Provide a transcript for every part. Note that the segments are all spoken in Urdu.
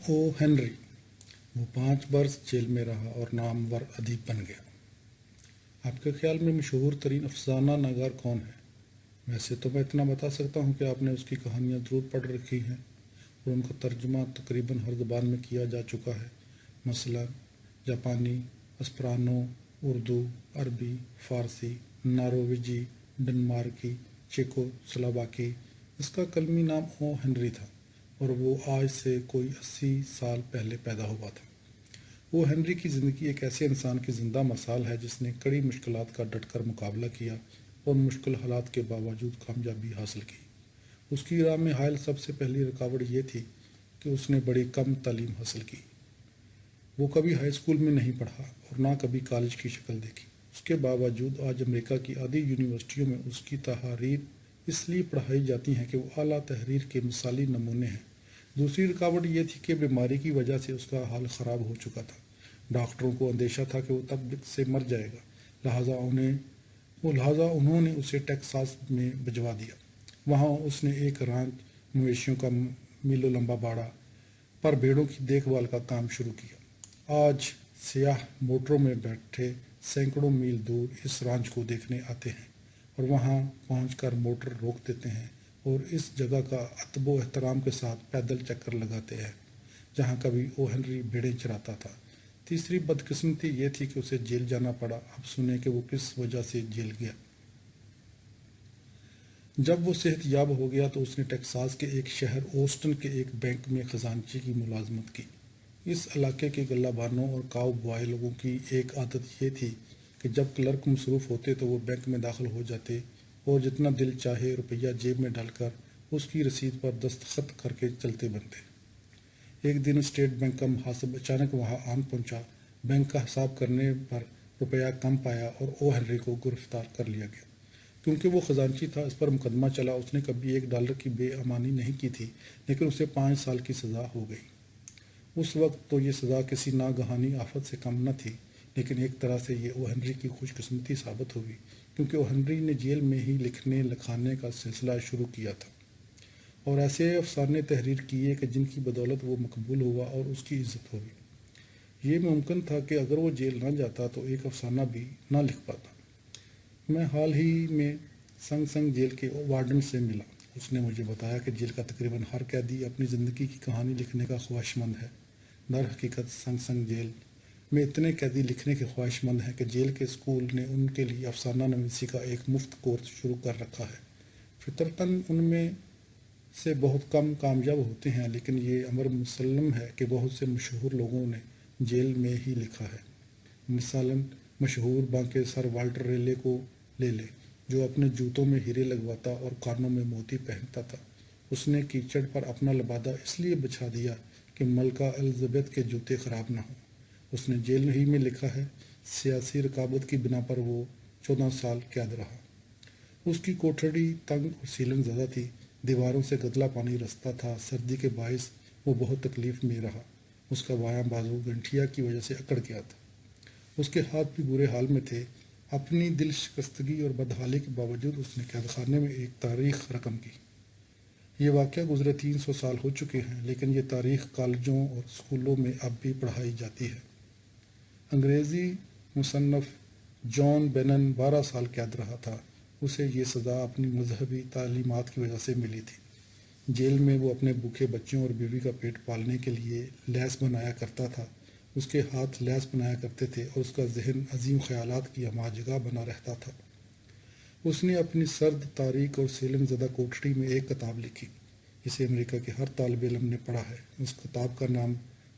او ہنری، وہ 5 برس جیل میں رہا اور نامور ادیب بن گیا۔ آپ کے خیال میں مشہور ترین افسانہ نگار کون ہے؟ ویسے تو میں اتنا بتا سکتا ہوں کہ آپ نے اس کی کہانیاں ضرور پڑھ رکھی ہیں اور ان کا ترجمہ تقریباً ہر زبان میں کیا جا چکا ہے، مثلا جاپانی، اسپرانو، اردو، عربی، فارسی، نارویجی، ڈنمارکی، چیکو سلواکی۔ اس کا کلمی نام او ہنری تھا اور وہ آج سے کوئی 80 سال پہلے پیدا ہوا تھا۔ او ہنری کی زندگی ایک ایسے انسان کی زندہ مثال ہے جس نے کڑی مشکلات کا ڈٹ کر مقابلہ کیا اور مشکل حالات کے باوجود کامیابی حاصل کی۔ اس کی راہ میں حائل سب سے پہلی رکاوٹ یہ تھی کہ اس نے بڑی کم تعلیم حاصل کی۔ وہ کبھی ہائی اسکول میں نہیں پڑھا اور نہ کبھی کالج کی شکل دیکھی۔ اس کے باوجود آج امریکہ کی آدھی یونیورسٹیوں میں اس کی تحریر اس لیے پڑھائی جاتی ہیں کہ وہ اعلیٰ تحریر کے مثالی نمونے ہیں۔ دوسری رکاوٹ یہ تھی کہ بیماری کی وجہ سے اس کا حال خراب ہو چکا تھا۔ ڈاکٹروں کو اندیشہ تھا کہ وہ تب سے مر جائے گا، لہٰذا انہوں نے اسے ٹیکساس میں بھجوا دیا۔ وہاں اس نے ایک رانچ مویشیوں کا میلوں لمبا باڑا پر بھیڑوں کی دیکھ بھال کا کام شروع کیا۔ آج سیاح موٹروں میں بیٹھے سینکڑوں میل دور اس رانچ کو دیکھنے آتے ہیں اور وہاں پہنچ کر موٹر روک دیتے ہیں اور اس جگہ کا ادب و احترام کے ساتھ پیدل چکر لگاتے ہیں جہاں کبھی او ہنری بھیڑیں چراتا تھا۔ تیسری بدقسمتی یہ تھی کہ اسے جیل جانا پڑا۔ اب سنیں کہ وہ کس وجہ سے جیل گیا۔ جب وہ صحت یاب ہو گیا تو اس نے ٹیکساس کے ایک شہر اوسٹن کے ایک بینک میں خزانچی کی ملازمت کی۔ اس علاقے کے غلہ بانوں اور کاؤ بوائے لوگوں کی ایک عادت یہ تھی کہ جب کلرک مصروف ہوتے تو وہ بینک میں داخل ہو جاتے اور جتنا دل چاہے روپیہ جیب میں ڈال کر اس کی رسید پر دستخط کر کے چلتے بنتے۔ ایک دن اسٹیٹ بینک کا محاسب اچانک وہاں آن پہنچا۔ بینک کا حساب کرنے پر روپیہ کم پایا اور او ہنری کو گرفتار کر لیا گیا۔ کیونکہ وہ خزانچی تھا، اس پر مقدمہ چلا۔ اس نے کبھی $1 کی بے امانی نہیں کی تھی، لیکن اسے 5 سال کی سزا ہو گئی۔ اس وقت تو یہ سزا کسی ناگہانی آفت سے کم نہ تھی، لیکن ایک طرح سے یہ او ہنری کی خوش قسمتی ثابت ہوئی، کیونکہ او ہنری نے جیل میں ہی لکھنے لکھانے کا سلسلہ شروع کیا تھا اور ایسے افسانے تحریر کیے کہ جن کی بدولت وہ مقبول ہوا اور اس کی عزت ہوئی۔ یہ ممکن تھا کہ اگر وہ جیل نہ جاتا تو ایک افسانہ بھی نہ لکھ پاتا۔ میں حال ہی میں سنگ جیل کے وارڈن سے ملا۔ اس نے مجھے بتایا کہ جیل کا تقریباً ہر قیدی اپنی زندگی کی کہانی لکھنے کا خواہش مند ہے۔ در حقیقت سنگ جیل میں اتنے قیدی لکھنے کے خواہش مند ہیں کہ جیل کے اسکول نے ان کے لیے افسانہ نویسی کا ایک مفت کورس شروع کر رکھا ہے۔ فطرتاً ان میں سے بہت کم کامیاب ہوتے ہیں، لیکن یہ امر مسلم ہے کہ بہت سے مشہور لوگوں نے جیل میں ہی لکھا ہے۔ مثلاً مشہور بانکے سر والٹر ریلے کو لے لیں، جو اپنے جوتوں میں ہیرے لگواتا اور کانوں میں موتی پہنتا تھا۔ اس نے کیچڑ پر اپنا لبادہ اس لیے بچھا دیا کہ ملکہ الزبیتھ کے جوتے خراب نہ ہوں۔ اس نے جیل ہی میں لکھا ہے۔ سیاسی رکاوٹ کی بنا پر وہ 14 سال قید رہا۔ اس کی کوٹھڑی تنگ اور سیلن زدہ تھی، دیواروں سے گدلا پانی رستا تھا۔ سردی کے باعث وہ بہت تکلیف میں رہا۔ اس کا بایاں بازو گنٹھیا کی وجہ سے اکڑ گیا تھا۔ اس کے ہاتھ بھی برے حال میں تھے۔ اپنی دل شکستگی اور بدحالی کے باوجود اس نے قید خانے میں ایک تاریخ رقم کی۔ یہ واقعہ گزرے 300 سال ہو چکے ہیں، لیکن یہ تاریخ کالجوں اور اسکولوں میں اب بھی پڑھائی جاتی ہے۔ انگریزی مصنف جان بینن 12 سال قید رہا تھا۔ اسے یہ سزا اپنی مذہبی تعلیمات کی وجہ سے ملی تھی۔ جیل میں وہ اپنے بھوکے بچوں اور بیوی کا پیٹ پالنے کے لیے لیس بنایا کرتا تھا۔ اس کے ہاتھ لیس بنایا کرتے تھے اور اس کا ذہن عظیم خیالات کی ہمہ جگہ بنا رہتا تھا۔ اس نے اپنی سرد، تاریک اور سیلن زدہ کوٹھڑی میں ایک کتاب لکھی جسے امریکہ کے ہر طالب علم نے پڑھا ہے۔ اس کتاب کا نام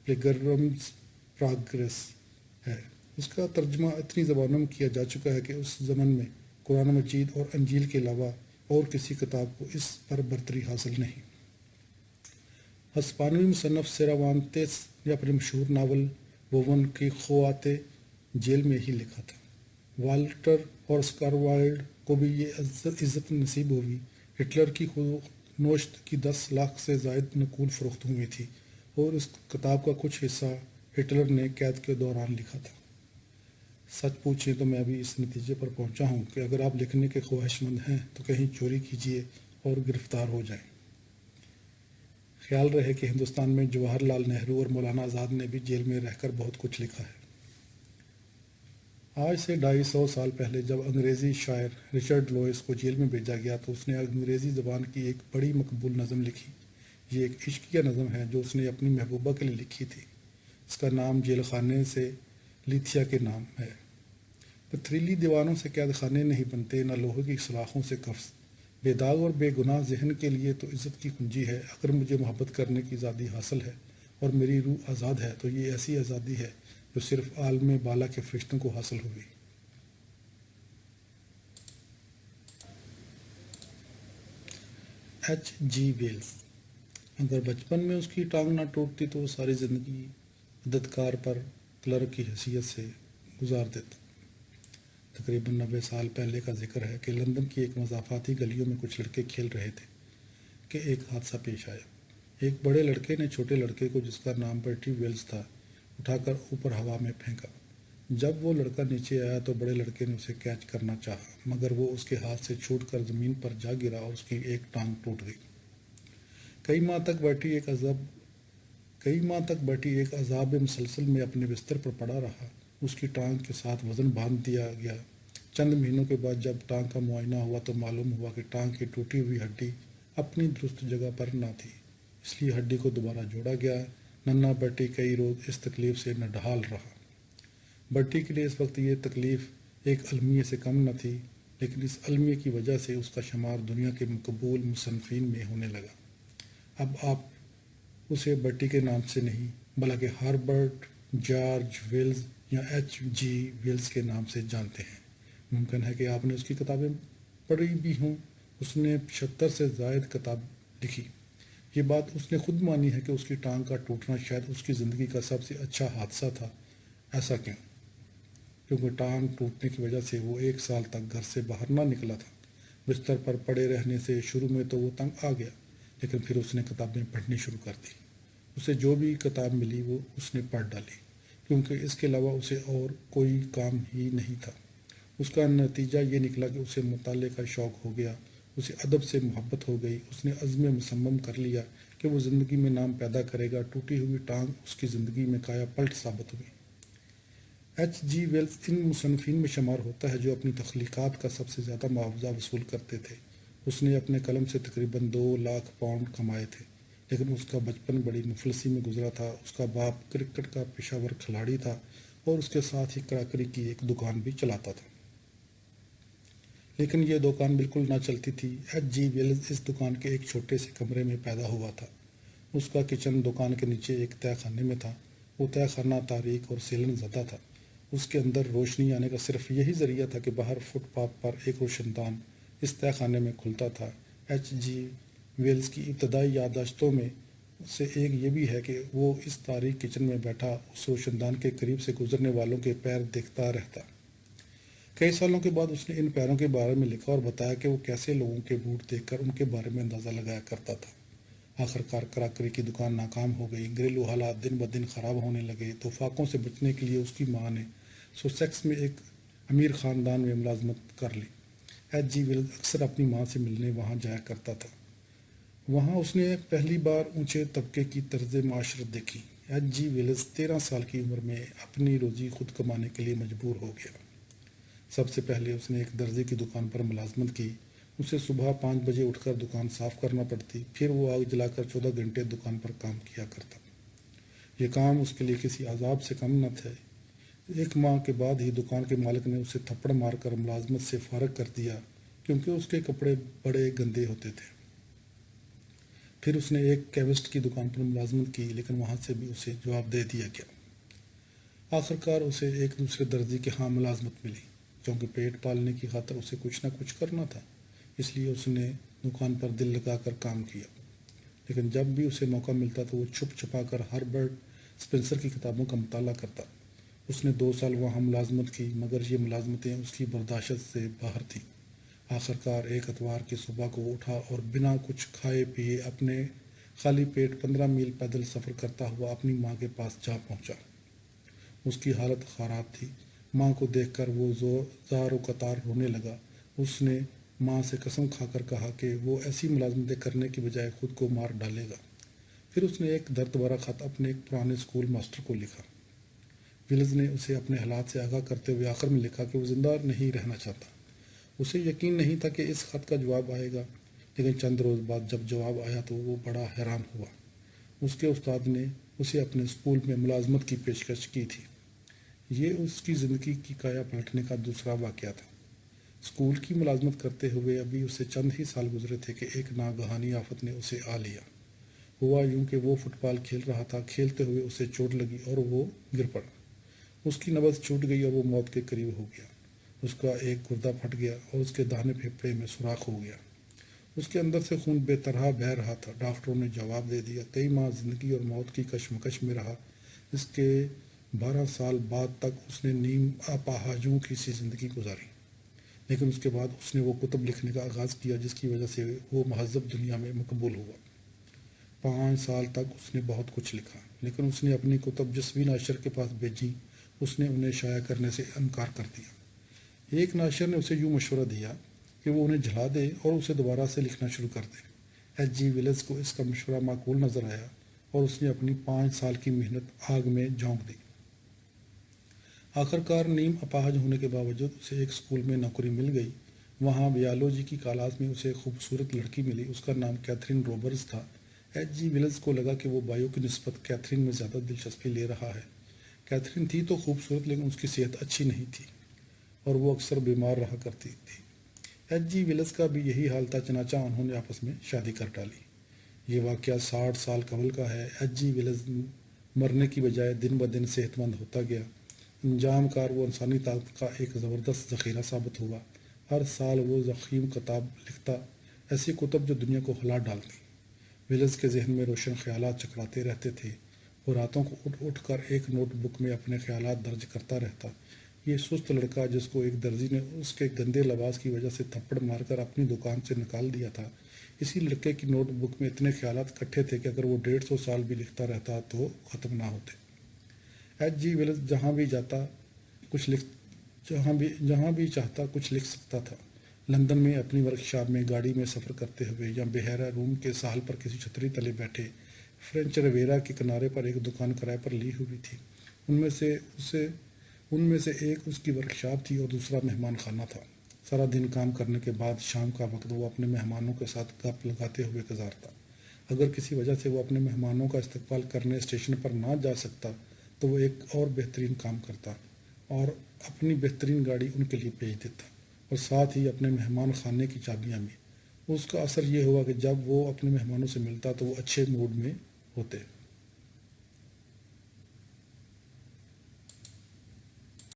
پلگرمز پروگریس ہے۔ اس کا ترجمہ اتنی زبانوں میں کیا جا چکا ہے کہ اس زمن میں قرآن مجید اور انجیل کے علاوہ اور کسی کتاب کو اس پر برتری حاصل نہیں۔ ہسپانوی مصنف سیراوانتیس نے اپنے مشہور ناول ووون کی خواتیں جیل میں ہی لکھا تھا۔ والٹر اور اسکار وائلڈ کو بھی یہ عزت نصیب ہوئی۔ ہٹلر کی نوشت کی 10 لاکھ سے زائد نقول فروخت ہوئی تھی اور اس کتاب کا کچھ حصہ ہٹلر نے قید کے دوران لکھا تھا۔ سچ پوچھیں تو میں ابھی اس نتیجے پر پہنچا ہوں کہ اگر آپ لکھنے کے خواہش مند ہیں تو کہیں چوری کیجیے اور گرفتار ہو جائیں۔ خیال رہے کہ ہندوستان میں جواہر لال نہرو اور مولانا آزاد نے بھی جیل میں رہ کر بہت کچھ لکھا ہے۔ آج سے 250 سال پہلے جب انگریزی شاعر رچرڈ لوئس کو جیل میں بھیجا گیا تو اس نے انگریزی زبان کی ایک بڑی مقبول نظم لکھی۔ یہ ایک عشقیہ نظم ہے جو اس نے اپنی محبوبہ کے لیے لکھی تھی۔ اس کا نام جیل خانے سے لیتھیا کے نام ہے۔ پتھریلی دیواروں سے قید خانے نہیں بنتے، نہ لوہے کی سلاخوں سے قفس۔ بے داغ اور بے گناہ ذہن کے لیے تو عزت کی کنجی ہے۔ اگر مجھے محبت کرنے کی آزادی حاصل ہے اور میری روح آزاد ہے تو یہ ایسی آزادی ہے جو صرف عالم بالا کے فرشتوں کو حاصل ہوئی۔ H G Wells. اگر بچپن میں اس کی ٹانگ نہ ٹوٹتی تو وہ ساری زندگی عددکار پر کلرک کی حیثیت سے گزار دیتا۔ تقریباً 90 سال پہلے کا ذکر ہے کہ لندن کی ایک مضافاتی گلیوں میں کچھ لڑکے کھیل رہے تھے کہ ایک حادثہ پیش آیا۔ ایک بڑے لڑکے نے چھوٹے لڑکے کو، جس کا نام برٹی ویلز تھا، اٹھا کر اوپر ہوا میں پھینکا۔ جب وہ لڑکا نیچے آیا تو بڑے لڑکے نے اسے کیچ کرنا چاہا، مگر وہ اس کے ہاتھ سے چھوٹ کر زمین پر جا گرا اور اس کی ایک ٹانگ ٹوٹ گئی۔ کئی ماہ تک برٹی ایک عذاب مسلسل میں اپنے بستر پر پڑا رہا۔ اس کی ٹانگ کے ساتھ وزن باندھ دیا گیا۔ چند مہینوں کے بعد جب ٹانگ کا معائنہ ہوا تو معلوم ہوا کہ ٹانگ کی ٹوٹی ہوئی ہڈی اپنی درست جگہ پر نہ تھی، اس لیے ہڈی کو دوبارہ جوڑا گیا۔ ننھا برٹی کئی روز اس تکلیف سے نڈھال رہا۔ برٹی کے لیے اس وقت یہ تکلیف ایک المیہ سے کم نہ تھی، لیکن اس المیہ کی وجہ سے اس کا شمار دنیا کے مقبول مصنفین میں ہونے لگا۔ اب آپ اسے برٹی کے نام سے نہیں بلکہ ہربرٹ جارج ویلز یا ایچ جی ویلز کے نام سے جانتے ہیں۔ ممکن ہے کہ آپ نے اس کی کتابیں پڑھی بھی ہوں۔ اس نے 75 سے زائد کتاب لکھی۔ یہ بات اس نے خود مانی ہے کہ اس کی ٹانگ کا ٹوٹنا شاید اس کی زندگی کا سب سے اچھا حادثہ تھا۔ ایسا کیوں؟ کیونکہ ٹانگ ٹوٹنے کی وجہ سے وہ 1 سال تک گھر سے باہر نہ نکلا تھا۔ بستر پر پڑے رہنے سے شروع میں تو وہ تنگ آ گیا، لیکن پھر اس نے کتابیں پڑھنی شروع کر دی۔ اسے جو بھی کتاب ملی وہ اس نے پڑھ ڈالی، کیونکہ اس کے علاوہ اسے اور کوئی کام ہی نہیں تھا۔ اس کا نتیجہ یہ نکلا کہ اسے مطالعے کا شوق ہو گیا، اسے ادب سے محبت ہو گئی۔ اس نے عزم مصمم کر لیا کہ وہ زندگی میں نام پیدا کرے گا۔ ٹوٹی ہوئی ٹانگ اس کی زندگی میں کایا پلٹ ثابت ہوئی۔ ایچ جی ویلز ان مصنفین میں شمار ہوتا ہے جو اپنی تخلیقات کا سب سے زیادہ معاوضہ وصول کرتے تھے۔ اس نے اپنے قلم سے تقریباً 2 لاکھ پاؤنڈ کمائے تھے، لیکن اس کا بچپن بڑی مفلسی میں گزرا تھا۔ اس کا باپ کرکٹ کا پیشہ ور کھلاڑی تھا اور اس کے ساتھ ہی کراکری کی ایک دکان بھی چلاتا تھا، لیکن یہ دکان بالکل نہ چلتی تھی۔ ایچ جی ویلز اس دکان کے ایک چھوٹے سے کمرے میں پیدا ہوا تھا۔ اس کا کچن دکان کے نیچے ایک تہہ خانے میں تھا۔ وہ تہہ خانہ تاریک اور سیلن زدہ تھا۔ اس کے اندر روشنی آنے کا صرف یہی ذریعہ تھا کہ باہر فٹ پاتھ پر ایک روشن دان اس تہہ خانے میں کھلتا تھا۔ ایچ جی ویلز کی ابتدائی یادداشتوں میں سے ایک یہ بھی ہے کہ وہ اس تاریک کچن میں بیٹھا اس روشن دان کے قریب سے گزرنے والوں کے پیر دیکھتا رہتا۔ کئی سالوں کے بعد اس نے ان پیروں کے بارے میں لکھا اور بتایا کہ وہ کیسے لوگوں کے بوٹ دیکھ کر ان کے بارے میں اندازہ لگایا کرتا تھا۔ آخرکار کراکری کی دکان ناکام ہو گئی، گھریلو حالات دن بدن خراب ہونے لگے تو فاقوں سے بچنے کے لیے اس کی ماں نے سوسیکس میں ایک امیر خاندان میں ملازمت کر لی۔ ایچ جی ویلز اکثر اپنی ماں سے ملنے وہاں جایا کرتا تھا۔ وہاں اس نے پہلی بار اونچے طبقے کی طرز معاشرت دیکھی۔ ایچ جی ویلز 13 سال کی عمر میں اپنی روزی خود کمانے کے لیے مجبور ہو گیا۔ سب سے پہلے اس نے ایک درزی کی دکان پر ملازمت کی۔ اسے صبح 5 بجے اٹھ کر دکان صاف کرنا پڑتی، پھر وہ آگ جلا کر 14 گھنٹے دکان پر کام کیا کرتا۔ یہ کام اس کے لیے کسی عذاب سے کم نہ تھے۔ 1 ماہ کے بعد ہی دکان کے مالک نے اسے تھپڑ مار کر ملازمت سے فارغ کر دیا، کیونکہ اس کے کپڑے بڑے گندے ہوتے تھے۔ پھر اس نے ایک کیمسٹ کی دکان پر ملازمت کی، لیکن وہاں سے بھی اسے جواب دے دیا گیا۔ آخرکار اسے ایک دوسرے درزی کے ہاں ملازمت ملی، کیونکہ پیٹ پالنے کی خاطر اسے کچھ نہ کچھ کرنا تھا، اس لیے اس نے دکان پر دل لگا کر کام کیا۔ لیکن جب بھی اسے موقع ملتا تو وہ چھپ چھپا کر ہربرٹ اسپینسر کی کتابوں کا مطالعہ کرتا۔ اس نے 2 سال وہاں ملازمت کی، مگر یہ ملازمتیں اس کی برداشت سے باہر تھیں۔ آخرکار ایک اتوار کی صبح کو وہ اٹھا اور بنا کچھ کھائے پیے اپنے خالی پیٹ 15 میل پیدل سفر کرتا ہوا اپنی ماں کے پاس جا پہنچا۔ اس کی حالت خراب تھی۔ ماں کو دیکھ کر وہ زار و قطار رونے لگا۔ اس نے ماں سے قسم کھا کر کہا کہ وہ ایسی ملازمتیں کرنے کی بجائے خود کو مار ڈالے گا۔ پھر اس نے ایک درد بھرا خط اپنے ایک پرانے اسکول ماسٹر کو لکھا۔ ولز نے اسے اپنے حالات سے آگاہ کرتے ہوئے آخر میں لکھا کہ وہ زندہ نہیں رہنا چاہتا۔ اسے یقین نہیں تھا کہ اس خط کا جواب آئے گا، لیکن چند روز بعد جب جواب آیا تو وہ بڑا حیران ہوا۔ اس کے استاد نے اسے اپنے اسکول میں ملازمت کی پیشکش کی تھی۔ یہ اس کی زندگی کی کایا پلٹنے کا دوسرا واقعہ تھا۔ اسکول کی ملازمت کرتے ہوئے ابھی اسے چند ہی سال گزرے تھے کہ ایک ناگہانی آفت نے اسے آ لیا۔ ہوا یوں کہ وہ فٹ بال کھیل رہا تھا، کھیلتے ہوئے اسے چوٹ لگی اور وہ گر پڑا۔ اس کی نبض چھوٹ گئی اور وہ موت کے قریب ہو گیا۔ اس کا ایک گردہ پھٹ گیا اور اس کے داہنے پھیپھڑے میں سوراخ ہو گیا۔ اس کے اندر سے خون بے طرح بہہ رہا تھا۔ ڈاکٹروں نے جواب دے دیا۔ کئی ماہ زندگی اور موت کی کشمکش میں رہا۔ اس کے 12 سال بعد تک اس نے نیم اپاہجوں کی سی زندگی گزاری، لیکن اس کے بعد اس نے وہ کتب لکھنے کا آغاز کیا جس کی وجہ سے وہ مہذب دنیا میں مقبول ہوا۔ 5 سال تک اس نے بہت کچھ لکھا، لیکن اس نے اپنی کتب جس بھی ناشر کے پاس بھیجی اس نے انہیں شائع کرنے سے انکار کر دیا۔ ایک ناشر نے اسے یوں مشورہ دیا کہ وہ انہیں جلا دے اور اسے دوبارہ سے لکھنا شروع کر دے۔ ایچ جی ویلز کو اس کا مشورہ معقول نظر آیا اور اس نے اپنی 5 سال کی محنت آگ میں جھونک دی۔ آخرکار نیم اپاہج ہونے کے باوجود اسے ایک اسکول میں نوکری مل گئی۔ وہاں بیالوجی کی کلاس میں اسے ایک خوبصورت لڑکی ملی۔ اس کا نام کیتھرین روبرز تھا۔ ایچ جی ویلز کو لگا کہ وہ بایو کی نسبت کیتھرین میں زیادہ دلچسپی لے رہا ہے۔ کیتھرین تھی تو خوبصورت، لیکن اس کی صحت اچھی نہیں تھی اور وہ اکثر بیمار رہا کرتی تھی۔ ایچ جی ویلز کا بھی یہی حال تھا، چنانچہ انہوں نے آپس میں شادی کر ڈالی۔ یہ واقعہ 60 سال قبل کا ہے۔ ایچ جی ویلز مرنے کی بجائے دن بدن صحت مند ہوتا گیا۔ انجام کار وہ انسانی طاقت کا ایک زبردست ذخیرہ ثابت ہوا۔ ہر سال وہ ضخیم کتاب لکھتا، ایسی کتب جو دنیا کو ہلا ڈالتی۔ ویلز کے ذہن میں روشن خیالات چکراتے رہتے تھے۔ وہ راتوں کو اٹھ اٹھ کر ایک نوٹ بک میں اپنے خیالات درج کرتا رہتا۔ یہ سست لڑکا جس کو ایک درزی نے اس کے گندے لباس کی وجہ سے تھپڑ مار کر اپنی دکان سے نکال دیا تھا، اسی لڑکے کی نوٹ بک میں اتنے خیالات اکٹھے تھے کہ اگر وہ 150 سال بھی لکھتا رہتا تو ختم نہ ہوتے۔ ایچ جی ویلز جہاں بھی چاہتا کچھ لکھ سکتا تھا۔ لندن میں اپنی ورکشاپ میں گاڑی میں سفر کرتے ہوئے یا بحیرہ روم کے ساحل پر کسی چھتری تلے بیٹھے، فرینچ ریویرا کے کنارے پر ایک دکان کرائے پر لی ہوئی تھی۔ ان میں سے ایک اس کی ورکشاپ تھی اور دوسرا مہمان خانہ تھا۔ سارا دن کام کرنے کے بعد شام کا وقت وہ اپنے مہمانوں کے ساتھ گپ لگاتے ہوئے گزارتا۔ اگر کسی وجہ سے وہ اپنے مہمانوں کا استقبال کرنے اسٹیشن پر نہ جا سکتا تو وہ ایک اور بہترین کام کرتا اور اپنی بہترین گاڑی ان کے لیے بھیج دیتا، اور ساتھ ہی اپنے مہمان خانے کی چابیاں بھی۔ اس کا اثر یہ ہوا کہ جب وہ اپنے مہمانوں سے ملتا تو وہ اچھے موڈ میں ہوتے۔